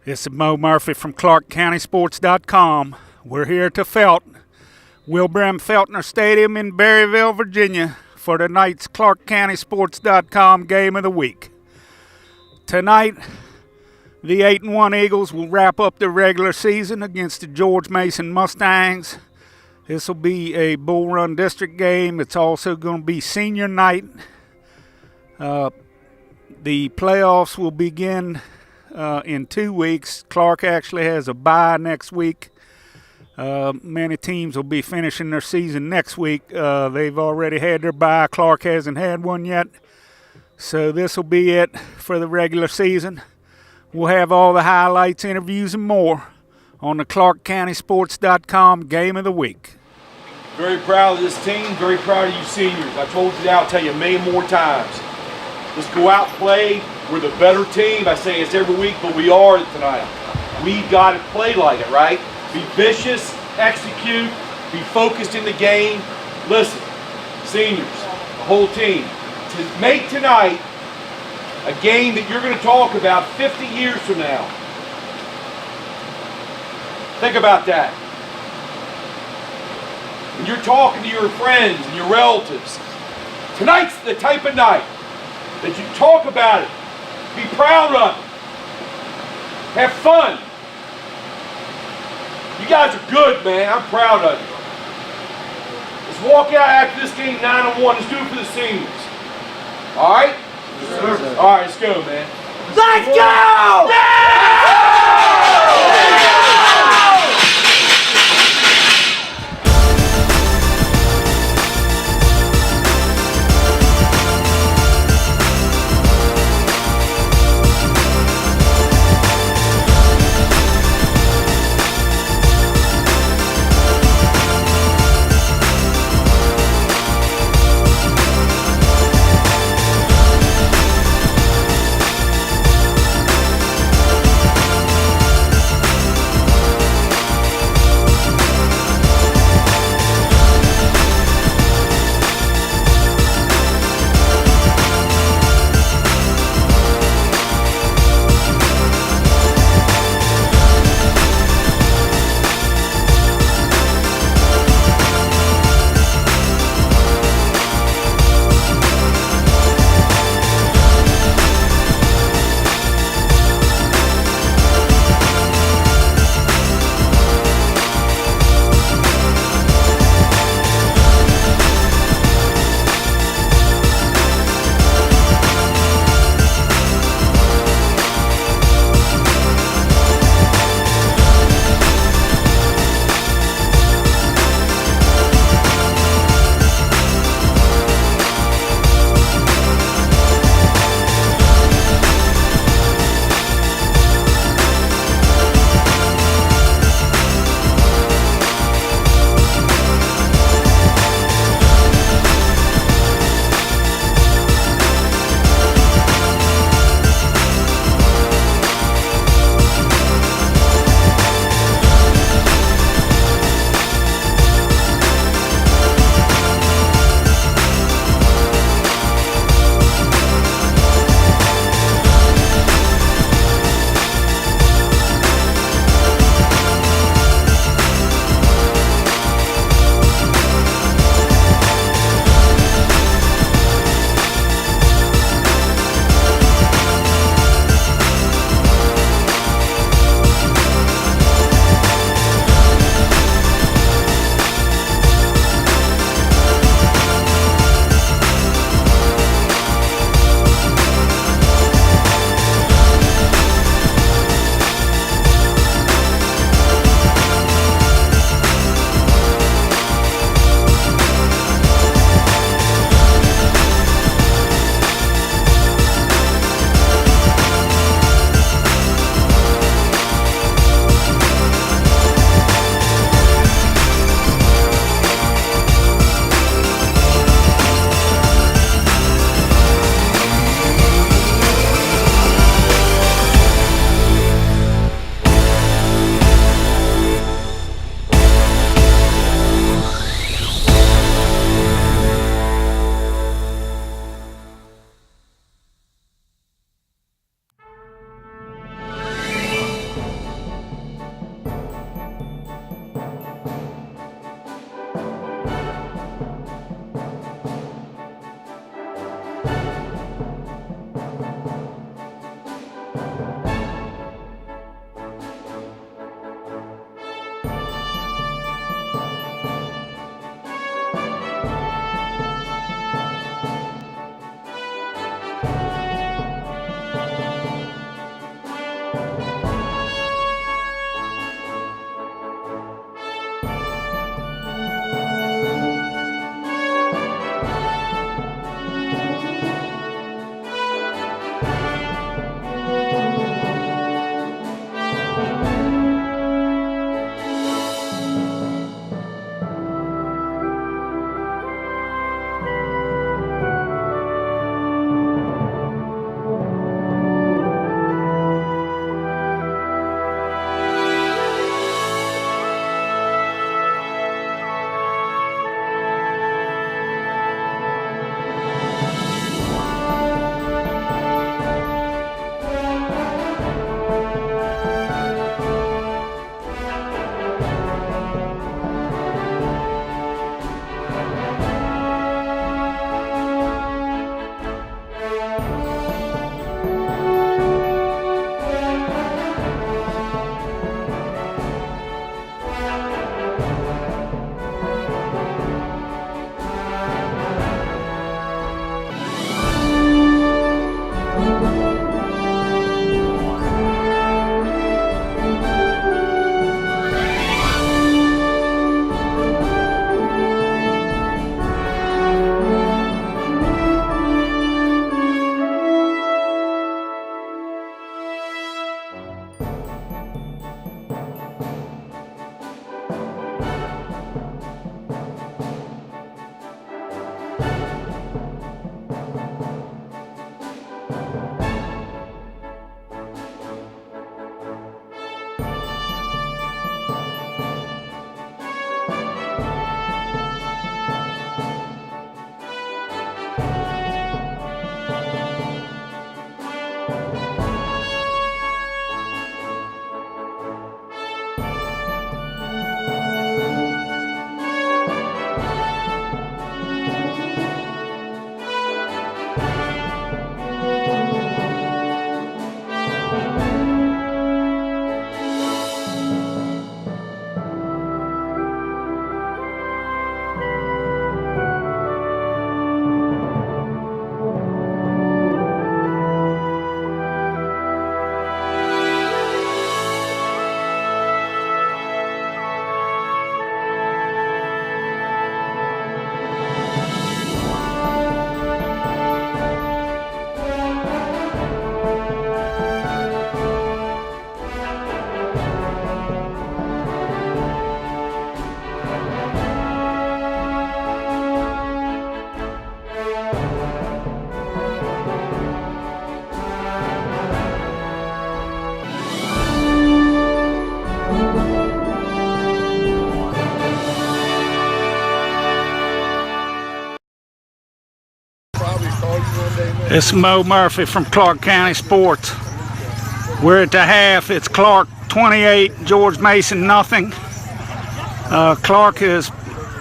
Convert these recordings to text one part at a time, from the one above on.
This is Mo Murphy from ClarkeCountySports.com. We're here to Wilbur M. Feltner Stadium in Berryville, Virginia, for tonight's ClarkeCountySports.com Game of the Week. Tonight, the 8-1 Eagles will wrap up the regular season against the George Mason Mustangs. This will be a Bull Run District game. It's also going to be senior night. The playoffs will begin in 2 weeks. Clarke actually has a bye next week. Many teams will be finishing their season next week. They've already had their bye. Clarke hasn't had one yet. So this will be it for the regular season. We'll have all the highlights, interviews, and more on the ClarkeCountySports.com Game of the Week. Very proud of this team. Very proud of you seniors. I told you that. I'll tell you a million more times. Let's go out and play. We're the better team. I say it's every week, but we are tonight. We got to play like it, right? Be vicious, execute, be focused in the game. Listen, seniors, the whole team, to make tonight a game that you're going to talk about 50 years from now. Think about that. When you're talking to your friends and your relatives, tonight's the type of night that you talk about it. Be proud of it. Have fun. You guys are good, man. I'm proud of you. Let's walk out after this game 9-1. Let's do it for the seniors. All right? Yes, sir. All right, let's go, man. Let's go! Yeah! It's Mo Murphy from Clarke County Sports. We're at the half. It's Clarke 28, George Mason nothing. Clarke has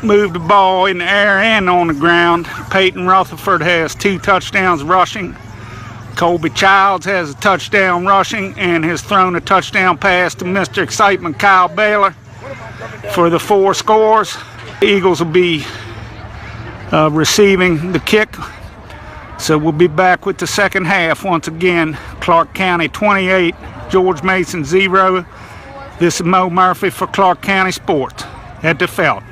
moved the ball in the air and on the ground. Peyton Rutherford has 2 touchdowns rushing. Colby Childs has a touchdown rushing and has thrown a touchdown pass to Mr. Excitement Kyle Baylor for the 4 scores. The Eagles will be receiving the kick. So we'll be back with the second half once again. Clarke County 28, George Mason 0. This is Mo Murphy for Clarke County Sports at the Felt.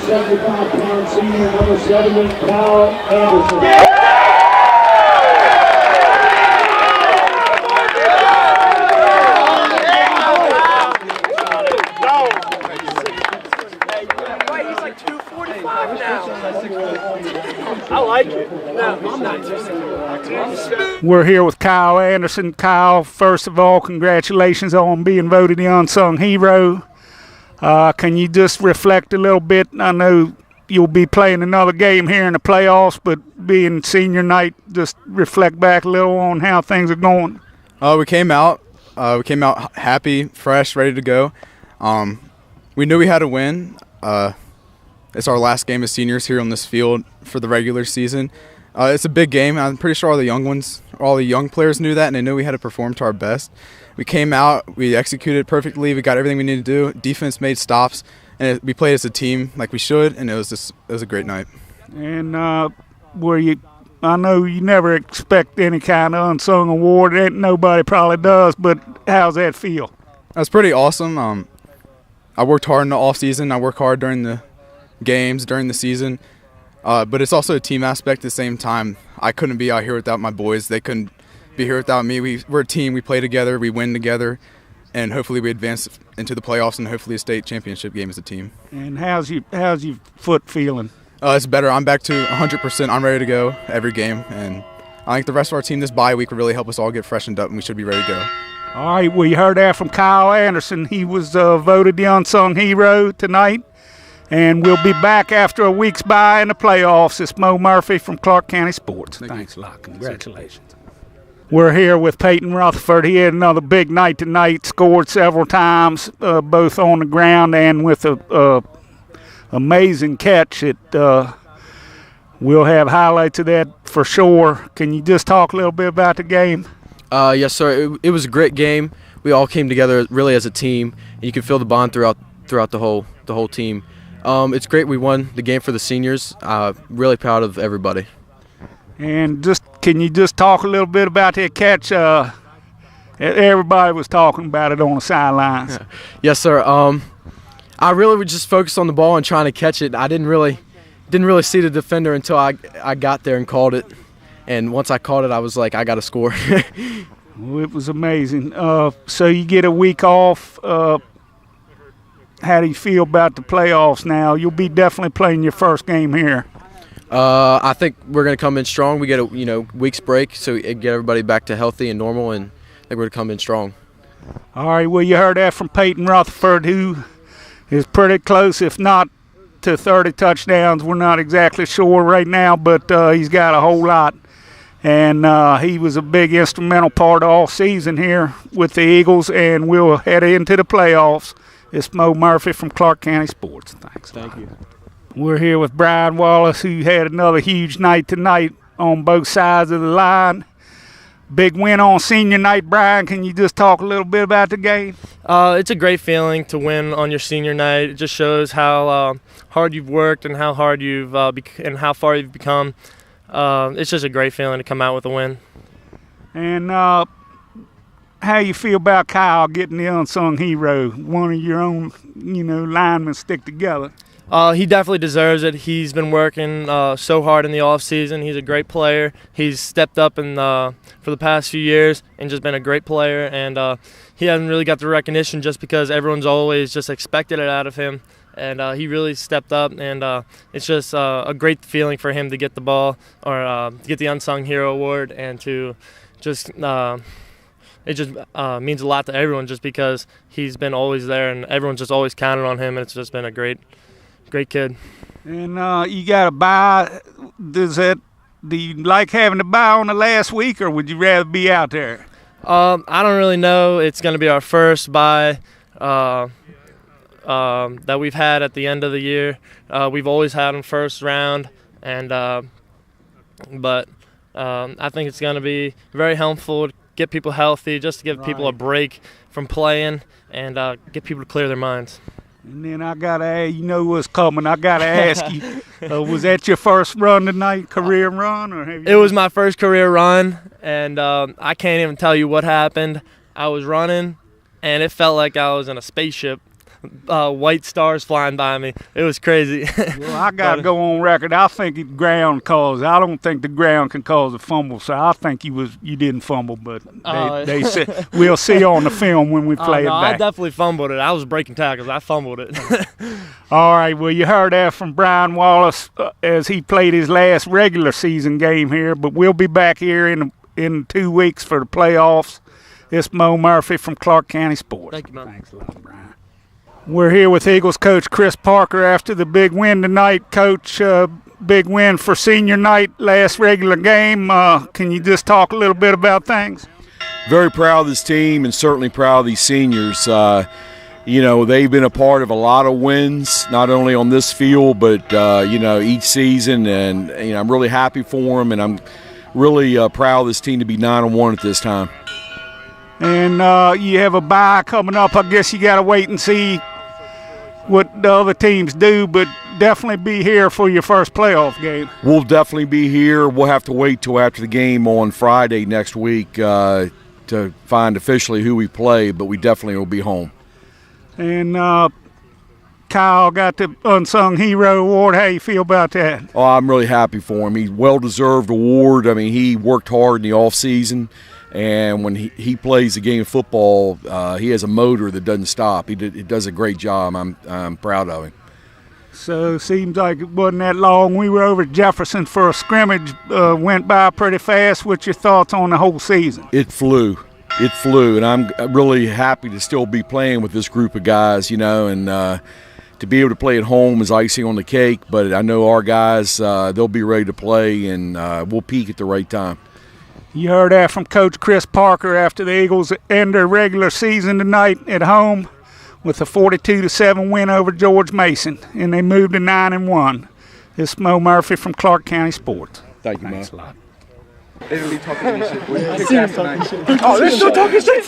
#75 senior number 7, Kyle Anderson. like 245 now. I like it. No, I'm not just. We're here with Kyle Anderson. Kyle, first of all, congratulations on being voted the unsung hero. Can you just reflect a little bit? I know you'll be playing another game here in the playoffs, but being senior night, just reflect back a little on how things are going. We came out happy, fresh, ready to go. We knew we had to win. It's our last game as seniors here on this field for the regular season. It's a big game. I'm pretty sure all the young players knew that, and they knew we had to perform to our best. We came out, we executed perfectly, we got everything we needed to do. Defense made stops, and we played as a team like we should, and it was a great night. And I know you never expect any kind of unsung award. Nobody probably does, but how's that feel? That's pretty awesome. I worked hard in the off season. I work hard during the games, during the season. But it's also a team aspect at the same time. I couldn't be out here without my boys. They couldn't be here without me. We're a team. We play together. We win together. And hopefully we advance into the playoffs and hopefully a state championship game as a team. And how's your foot feeling? It's better. I'm back to 100%. I'm ready to go every game. And I think the rest of our team this bye week will really help us all get freshened up, and we should be ready to go. All right, well, you heard that from Kyle Anderson. He was voted the unsung hero tonight. And we'll be back after a week's bye in the playoffs. It's Mo Murphy from Clarke County Sports. Thanks a lot. Congratulations. We're here with Peyton Rutherford. He had another big night tonight, scored several times, both on the ground and with a amazing catch. We'll have highlights of that for sure. Can you just talk a little bit about the game? Yes, sir. It was a great game. We all came together really as a team, and you could feel the bond throughout the whole team. It's great we won the game for the seniors. Really proud of everybody. And can you just talk a little bit about that catch? Everybody was talking about it on the sidelines. Yes, sir. I really would just focus on the ball and trying to catch it. I didn't really see the defender until I got there and called it. And once I caught it, I was like, I got to score. Well, it was amazing. So you get a week off. How do you feel about the playoffs now? You'll be definitely playing your first game here. I think we're going to come in strong. We get a week's break, so get everybody back to healthy and normal, and I think we're going to come in strong. All right, well, you heard that from Peyton Rutherford, who is pretty close, if not to 30 touchdowns. We're not exactly sure right now, but he's got a whole lot. And he was a big instrumental part of all season here with the Eagles, and we'll head into the playoffs. It's Mo Murphy from Clarke County Sports. Thanks. Thank you. We're here with Brian Wallace, who had another huge night tonight on both sides of the line. Big win on senior night, Brian. Can you just talk a little bit about the game? It's a great feeling to win on your senior night. It just shows how hard you've worked and how hard and how far you've become. It's just a great feeling to come out with a win. And how you feel about Kyle getting the unsung hero, one of your own, linemen stick together? He definitely deserves it. He's been working so hard in the off season. He's a great player. He's stepped up for the past few years and just been a great player. And he hasn't really got the recognition just because everyone's always just expected it out of him. And he really stepped up, and it's just a great feeling for him to get the ball or get the Unsung Hero Award, and to just it just means a lot to everyone just because he's been always there and everyone's just always counted on him, and it's just been a great kid. And you got a bye. Do you like having a bye on the last week, or would you rather be out there? I don't really know. It's going to be our first bye that we've had at the end of the year. We've always had them first round, and but I think it's going to be very helpful to get people healthy, just to give people a break from playing and get people to clear their minds. And then I got to ask, what's coming. I got to ask you, was that your first run tonight, career run? Or have you... It was my first career run, and I can't even tell you what happened. I was running, and it felt like I was in a spaceship. white stars flying by me. It was crazy. Well, I got to go on record. I think it's ground caused. I don't think the ground can cause a fumble, so I think you didn't fumble, but they said we'll see on the film when we play it back. I definitely fumbled it. I was breaking tackles. I fumbled it. All right, well, you heard that from Brian Wallace as he played his last regular season game here, but we'll be back here in 2 weeks for the playoffs. It's Mo Murphy from Clarke County Sports. Thank you, Mo. Thanks a lot, Brian. We're here with Eagles coach Chris Parker after the big win tonight. Coach, big win for senior night, last regular game. Can you just talk a little bit about things? Very proud of this team and certainly proud of these seniors. They've been a part of a lot of wins, not only on this field, but, each season. And, I'm really happy for them, and I'm really proud of this team to be 9-1 at this time. And you have a bye coming up. I guess you got to wait and see what the other teams do, but definitely be here for your first playoff game. We'll definitely be here. We'll have to wait till after the game on Friday next week to find officially who we play, but we definitely will be home. And Kyle got the Unsung Hero Award. How you feel about that? Oh, I'm really happy for him. He's well-deserved award. I mean, he worked hard in the off-season, and when he plays the game of football, he has a motor that doesn't stop. He does a great job. I'm proud of him. So seems like it wasn't that long. We were over at Jefferson for a scrimmage. Went by pretty fast. What's your thoughts on the whole season? It flew, and I'm really happy to still be playing with this group of guys, and to be able to play at home is icing on the cake. But I know our guys, they'll be ready to play, and we'll peak at the right time. You heard that from Coach Chris Parker after the Eagles end their regular season tonight at home with a 42-7 win over George Mason, and they moved to 9-1. This is Mo Murphy from Clarke County Sports. Thank you, Mo. Thanks a lot. They really talking shit. Oh, they're still talking shit.